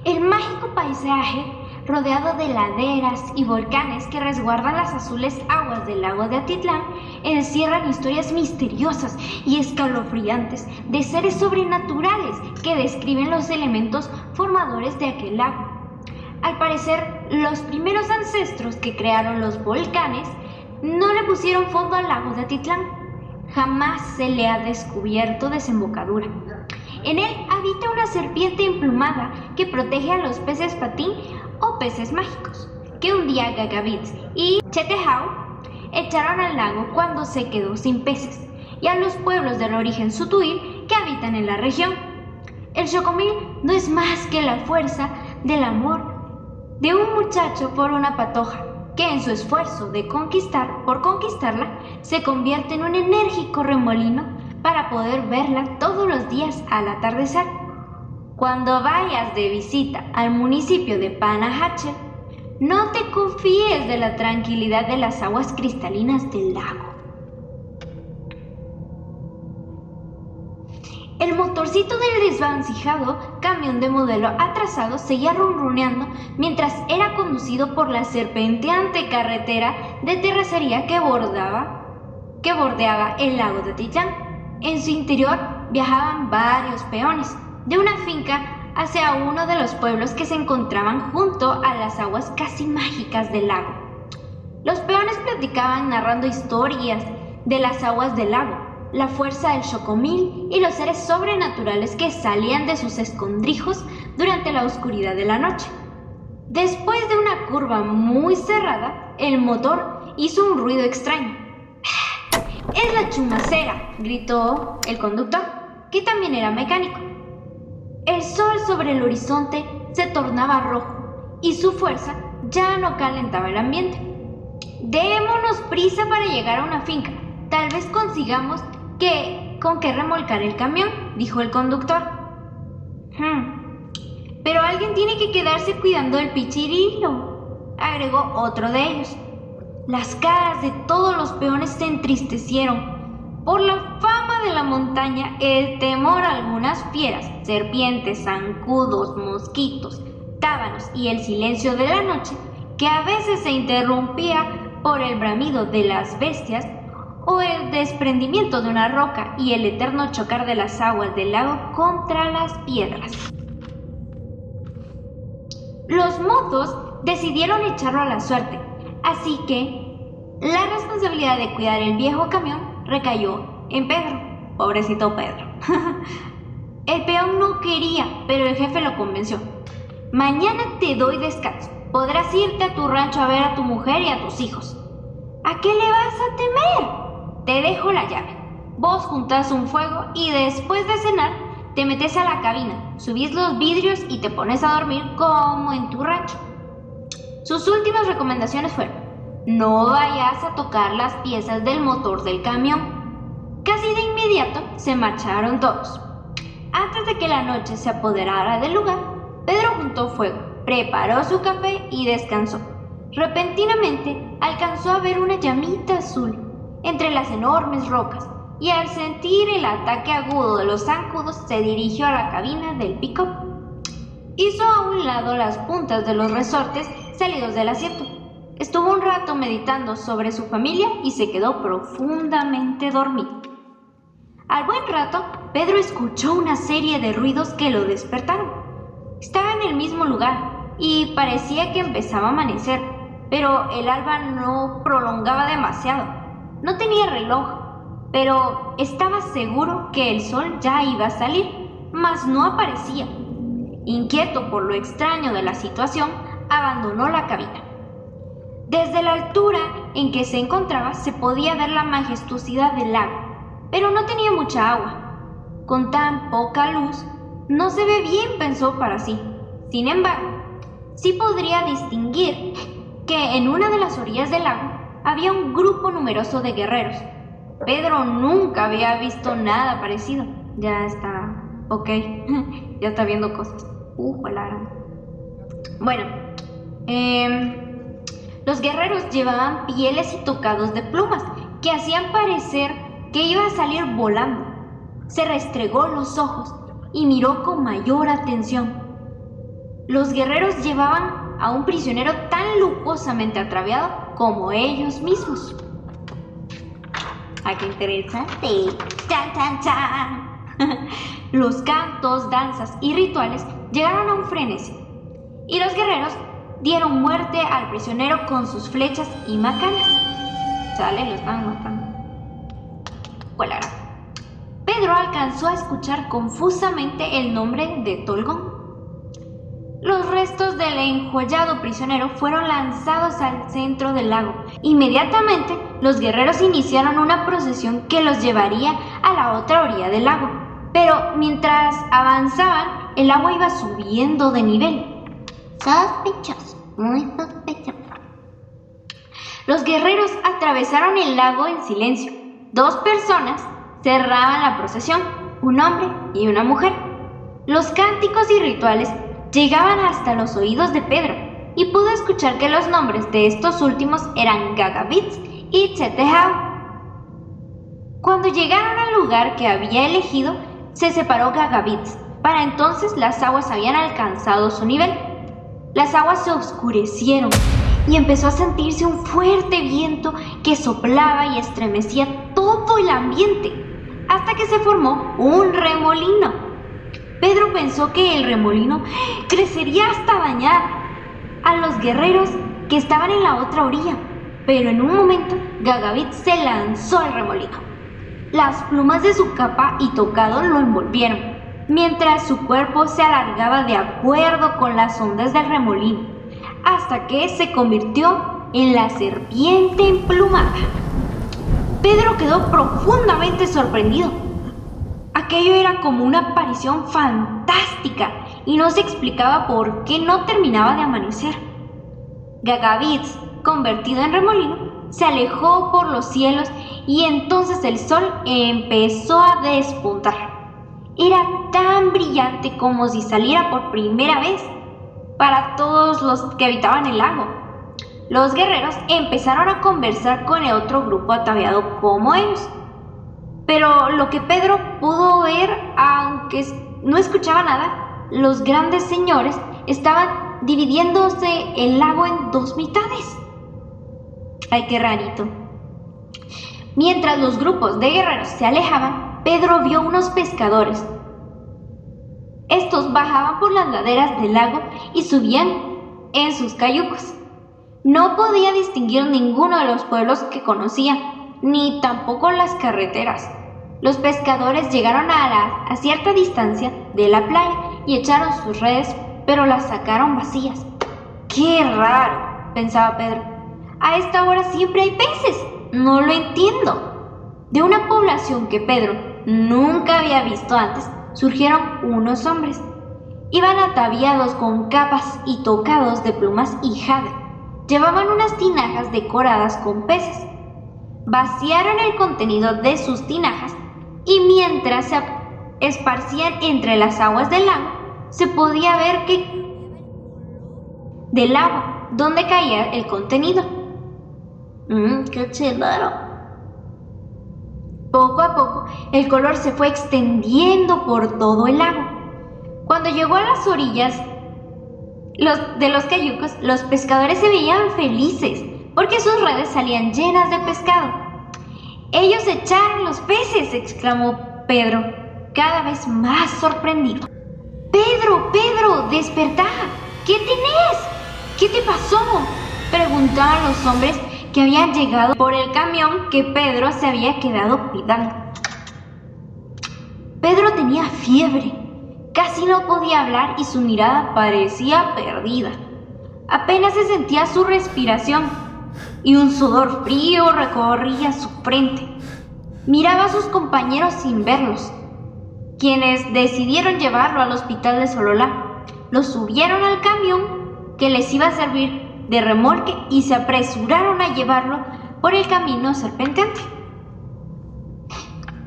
El mágico paisaje, rodeado de laderas y volcanes que resguardan las azules aguas del lago de Atitlán, encierran historias misteriosas y escalofriantes de seres sobrenaturales que describen los elementos formadores de aquel lago. Al parecer, los primeros ancestros que crearon los volcanes no le pusieron fondo al lago de Atitlán. Jamás se le ha descubierto desembocadura. En él habita una serpiente emplumada que protege a los peces patín o peces mágicos, que un día Gagavitz y Chetehau echaron al lago cuando se quedó sin peces, y a los pueblos del origen Sutuil que habitan en la región. El Xocomil no es más que la fuerza del amor de un muchacho por una patoja, que en su esfuerzo por conquistarla, se convierte en un enérgico remolino para poder verla todos los días al atardecer. Cuando vayas de visita al municipio de Panajachel, no te confíes de la tranquilidad de las aguas cristalinas del lago. El motorcito del desvencijado camión de modelo atrasado seguía ronroneando mientras era conducido por la serpenteante carretera de terracería que bordeaba el lago de Atitlán. En su interior viajaban varios peones de una finca hacia uno de los pueblos que se encontraban junto a las aguas casi mágicas del lago. Los peones platicaban narrando historias de las aguas del lago, la fuerza del Xocomil y los seres sobrenaturales que salían de sus escondrijos durante la oscuridad de la noche. Después de una curva muy cerrada, el motor hizo un ruido extraño. ¡Es la chumacera!, gritó el conductor, que también era mecánico. El sol sobre el horizonte se tornaba rojo y su fuerza ya no calentaba el ambiente. Démonos prisa para llegar a una finca. Tal vez consigamos con qué remolcar el camión, dijo el conductor. Pero alguien tiene que quedarse cuidando el pichirilo, agregó otro de ellos. Las caras de todos los peones se entristecieron. Por la fama de la montaña, el temor a algunas fieras, serpientes, zancudos, mosquitos, tábanos y el silencio de la noche, que a veces se interrumpía por el bramido de las bestias, o el desprendimiento de una roca y el eterno chocar de las aguas del lago contra las piedras. Los mozos decidieron echarlo a la suerte, así que la responsabilidad de cuidar el viejo camión recayó en Pedro. Pobrecito Pedro. El peón no quería, pero el jefe lo convenció. Mañana te doy descanso. Podrás irte a tu rancho a ver a tu mujer y a tus hijos. ¿A qué le vas a temer? Te dejo la llave. Vos juntás un fuego y después de cenar te metes a la cabina, subís los vidrios y te pones a dormir como en tu rancho. Sus últimas recomendaciones fueron: no vayas a tocar las piezas del motor del camión. Casi de inmediato se marcharon todos. Antes de que la noche se apoderara del lugar, Pedro juntó fuego, preparó su café y descansó. Repentinamente alcanzó a ver una llamita azul entre las enormes rocas, y al sentir el ataque agudo de los zancudos se dirigió a la cabina del pick-up. Hizo a un lado las puntas de los resortes salidos del asiento. Estuvo un rato meditando sobre su familia y se quedó profundamente dormido. Al buen rato, Pedro escuchó una serie de ruidos que lo despertaron. Estaba en el mismo lugar y parecía que empezaba a amanecer, pero el alba no prolongaba demasiado. No tenía reloj, pero estaba seguro que el sol ya iba a salir, mas no aparecía. Inquieto por lo extraño de la situación, abandonó la cabina. Desde la altura en que se encontraba se podía ver la majestuosidad del lago, pero no tenía mucha agua. Con tan poca luz, no se ve bien, pensó para sí. Sin embargo, sí podría distinguir que en una de las orillas del lago había un grupo numeroso de guerreros. Pedro nunca había visto nada parecido. Ya está, ok, ya está viendo cosas. Bueno, los guerreros llevaban pieles y tocados de plumas que hacían parecer que iba a salir volando. Se restregó los ojos y miró con mayor atención. Los guerreros llevaban a un prisionero tan lujosamente ataviado como ellos mismos. ¡Ah, qué interesante! ¡Chan, chan, chan! Los cantos, danzas y rituales llegaron a un frenesí, y los guerreros dieron muerte al prisionero con sus flechas y macanas. ¿Sale? Lo estaban matando. Cualara. Pedro alcanzó a escuchar confusamente el nombre de Tolgón. Los restos del enjollado prisionero fueron lanzados al centro del lago. Inmediatamente, los guerreros iniciaron una procesión que los llevaría a la otra orilla del lago. Pero mientras avanzaban, el agua iba subiendo de nivel. Sospechoso, muy sospechoso. Los guerreros atravesaron el lago en silencio. 2 personas cerraban la procesión, un hombre y una mujer. Los cánticos y rituales llegaban hasta los oídos de Pedro, y pudo escuchar que los nombres de estos últimos eran Gagabitz y Chetehau. Cuando llegaron al lugar que había elegido, se separó Gagabitz. Para entonces las aguas habían alcanzado su nivel. Las aguas se oscurecieron y empezó a sentirse un fuerte viento que soplaba y estremecía todo el ambiente, hasta que se formó un remolino. Pedro pensó que el remolino crecería hasta dañar a los guerreros que estaban en la otra orilla, pero en un momento Gagabitz se lanzó al remolino. Las plumas de su capa y tocado lo envolvieron, mientras su cuerpo se alargaba de acuerdo con las ondas del remolino, hasta que se convirtió en la serpiente emplumada. Pedro quedó profundamente sorprendido. Aquello era como una aparición fantástica y no se explicaba por qué no terminaba de amanecer. Gagabitz, convertido en remolino, se alejó por los cielos y entonces el sol empezó a despuntar. Era tan brillante como si saliera por primera vez para todos los que habitaban el lago. Los guerreros empezaron a conversar con el otro grupo ataviado como ellos. Pero lo que Pedro pudo ver, aunque no escuchaba nada, los grandes señores estaban dividiéndose el lago en 2 mitades. ¡Ay, qué rarito! Mientras los grupos de guerreros se alejaban, Pedro vio unos pescadores. Estos bajaban por las laderas del lago y subían en sus cayucos. No podía distinguir ninguno de los pueblos que conocía, ni tampoco las carreteras. Los pescadores llegaron a cierta distancia de la playa y echaron sus redes, pero las sacaron vacías. ¡Qué raro!, pensaba Pedro. A esta hora siempre hay peces. No lo entiendo. De una población que Pedro nunca había visto antes, surgieron unos hombres. Iban ataviados con capas y tocados de plumas y jade. Llevaban unas tinajas decoradas con peces. Vaciaron el contenido de sus tinajas y mientras se esparcían entre las aguas del lago, se podía ver que del agua donde caía el contenido. ¡Qué chilero! Poco a poco, el color se fue extendiendo por todo el lago. Cuando llegó a las orillas de los cayucos, los pescadores se veían felices porque sus redes salían llenas de pescado. ¡Ellos echaron los peces!, exclamó Pedro, cada vez más sorprendido. ¡Pedro, Pedro, despertá! ¿Qué tenés? ¿Qué te pasó?, preguntaban los hombres que habían llegado por el camión que Pedro se había quedado cuidando. Pedro tenía fiebre, casi no podía hablar y su mirada parecía perdida. Apenas se sentía su respiración y un sudor frío recorría su frente. Miraba a sus compañeros sin verlos, quienes decidieron llevarlo al hospital de Sololá. Lo subieron al camión que les iba a servir de remolque y se apresuraron a llevarlo por el camino serpenteante.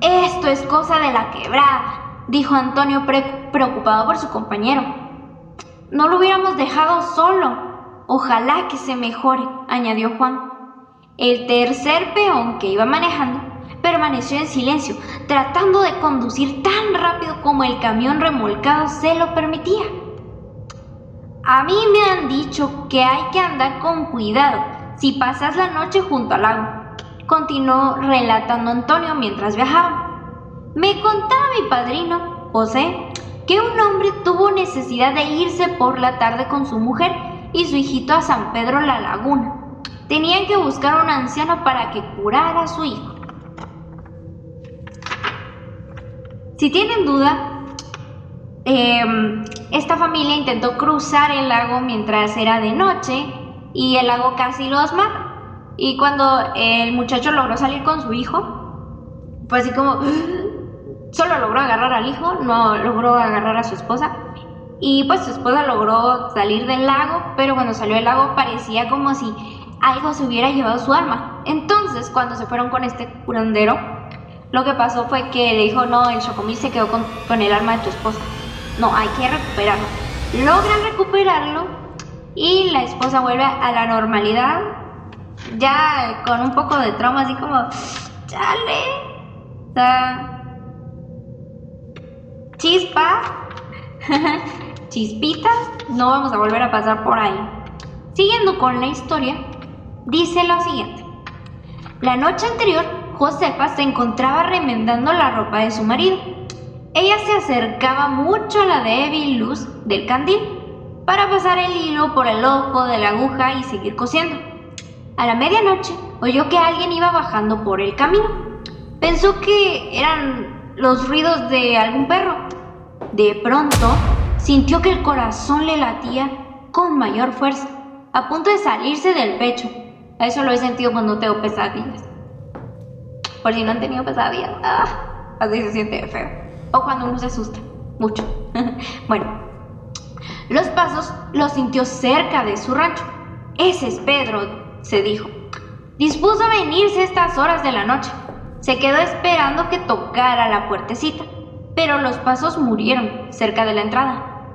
«Esto es cosa de la quebrada», dijo Antonio preocupado por su compañero. «No lo hubiéramos dejado solo. Ojalá que se mejore», añadió Juan. El tercer peón que iba manejando permaneció en silencio, tratando de conducir tan rápido como el camión remolcado se lo permitía. A mí me han dicho que hay que andar con cuidado si pasas la noche junto al lago, continuó relatando Antonio mientras viajaba. Me contaba mi padrino, José, que un hombre tuvo necesidad de irse por la tarde con su mujer y su hijito a San Pedro la Laguna. Tenían que buscar a un anciano para que curara a su hijo. Si tienen duda, esta familia intentó cruzar el lago mientras era de noche y el lago casi los mata. Y cuando el muchacho logró salir con su hijo, fue así como... Solo logró agarrar al hijo, no logró agarrar a su esposa. Y pues su esposa logró salir del lago, pero cuando salió del lago parecía como si algo se hubiera llevado su alma. Entonces, cuando se fueron con este curandero, lo que pasó fue que le dijo, no, el chocomil se quedó con el alma de tu esposa. No, hay que recuperarlo. Logran recuperarlo y la esposa vuelve a la normalidad, ya con un poco de trauma, así como, chale, o sea, chispas, chispitas, no vamos a volver a pasar por ahí. Siguiendo con la historia, dice lo siguiente. La noche anterior, Josefa se encontraba remendando la ropa de su marido. Ella se acercaba mucho a la débil luz del candil para pasar el hilo por el ojo de la aguja y seguir cosiendo. A la medianoche, oyó que alguien iba bajando por el camino. Pensó que eran los ruidos de algún perro. De pronto, sintió que el corazón le latía con mayor fuerza, a punto de salirse del pecho. Eso lo he sentido cuando tengo pesadillas. Por si no han tenido pesadillas, así se siente feo. O cuando uno se asusta mucho. Bueno, los pasos los sintió cerca de su rancho. Ese es Pedro, se dijo. Dispuso a venirse a estas horas de la noche. Se quedó esperando que tocara la puertecita, pero los pasos murieron cerca de la entrada.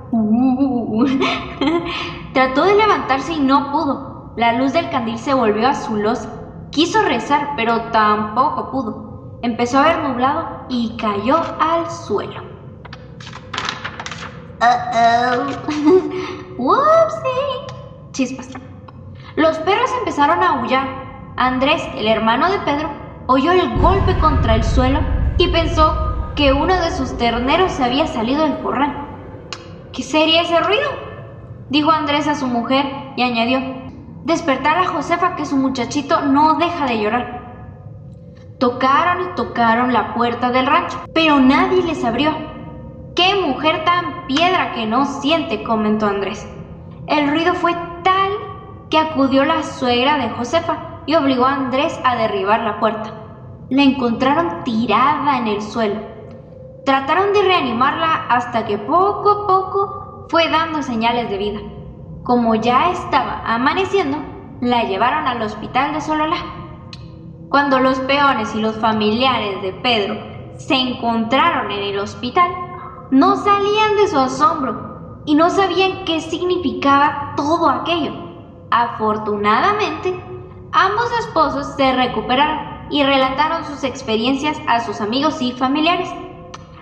Trató de levantarse y no pudo. La luz del candil se volvió azulosa. Quiso rezar, pero tampoco pudo. Empezó a ver nublado y cayó al suelo. ¡Whoopsie! Chispas. Los perros empezaron a aullar. Andrés, el hermano de Pedro, oyó el golpe contra el suelo y pensó que uno de sus terneros se había salido del corral. ¿Qué sería ese ruido?, dijo Andrés a su mujer y añadió: despertar a Josefa, que su muchachito no deja de llorar. Tocaron y tocaron la puerta del rancho, pero nadie les abrió. ¡Qué mujer tan piedra que no siente!, comentó Andrés. El ruido fue tal que acudió la suegra de Josefa y obligó a Andrés a derribar la puerta. La encontraron tirada en el suelo. Trataron de reanimarla hasta que poco a poco fue dando señales de vida. Como ya estaba amaneciendo, la llevaron al hospital de Sololá. Cuando los peones y los familiares de Pedro se encontraron en el hospital, no salían de su asombro y no sabían qué significaba todo aquello. Afortunadamente, ambos esposos se recuperaron y relataron sus experiencias a sus amigos y familiares.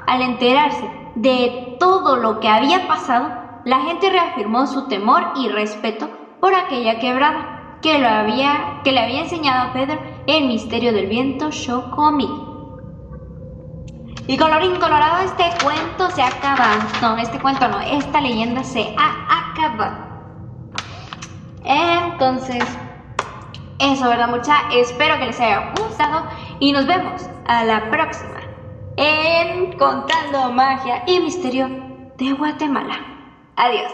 Al enterarse de todo lo que había pasado, la gente reafirmó su temor y respeto por aquella quebrada que le había enseñado a Pedro el misterio del viento Chocomil. Y colorín colorado, este cuento se acaba. No, este cuento no, esta leyenda se ha acabado. Entonces, eso, ¿verdad, mucha? Espero que les haya gustado y nos vemos a la próxima en Contando Magia y Misterio de Guatemala. Adiós.